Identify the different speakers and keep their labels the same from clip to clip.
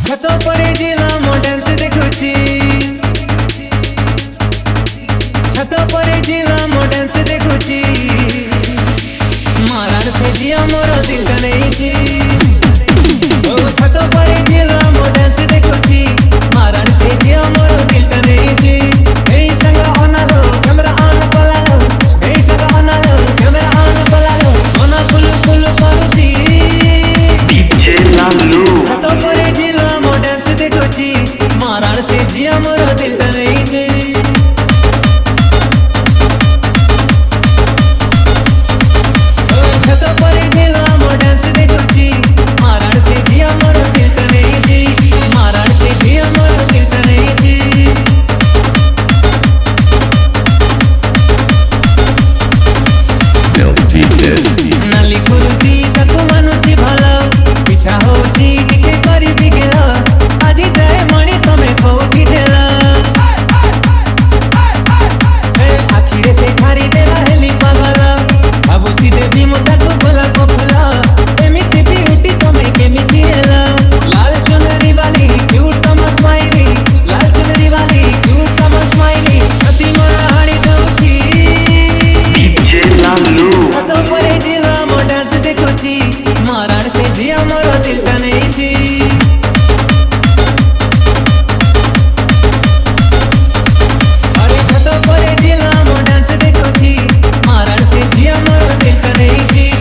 Speaker 1: छत परे जिला मो डांस देखुची छत परे जिला मो डांस देखुची मारार से जिया मोर दिल नहीं ओ छत परे जिला मो डांस देखुची मारार से जिया मोर दिल नहीं ए संग अनालो कैमरा ऑन पलालो ए संग अनालो कैमरा ऑन पलालो मना फुल फुल परुची
Speaker 2: डीजे लालू
Speaker 1: छत परे जिला मो डांस देखुची मारार से जिया मोर दिल नहीं छत परे जिला मो डांस देखुची मारार से जिया मोर दिल नहीं मारार से जिया मोर दिल नहीं नाली कुर्ती ताकू मानुची भला पिछा होची टिके करी बिगेला आजी जाए मणि तमे कोकी देला ए आखिरे से खारी देला हेली पागला भाबुची देवी मो ताकू भला को फुला एमिति ब्यूटी तमे केमिति हेला लाल चुनरी वाली क्यूट तम स्माइली लाल चुनरी वाली क्यूट तम स्माइली छती मोर हाड़ी दउची
Speaker 2: डीजे लालू
Speaker 1: छत परे जिला मो डांस देखुची मारार से जिया मोर दिल नहीं अरे छत परे जिला मो डांस देखुची मारार से जिया मोर दिल नहीं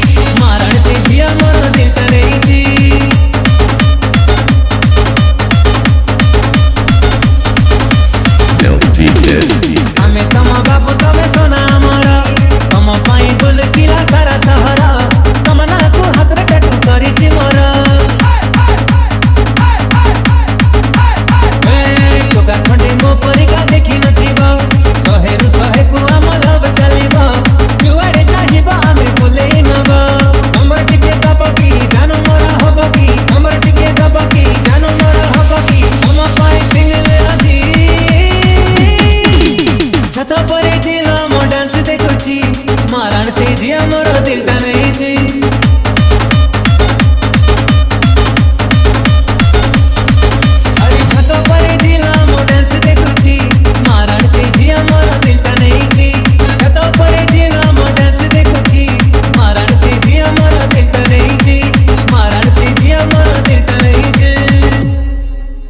Speaker 1: मारार से जिया मोर दिल नहीं हमें तम बाबू तमे सोना मोरा तम पाई गुल किला सारा सहरा तम ना को हाथ रे टैटू करिछि मोरा ए कोगा खंडे मो परिका देखि नथिबा सहेरु सहे पुआ मो लव चलिबा जुआडे चाहिबा हमें बोले नबा हमर टिके दबकी जानो मोरा हबकी हमर टिके दबकी जानो मोरा हबकी हम पाई सिंगले आसी छत परे जिला मो डांस देखुची मारार से जिया मोर दिल नहीं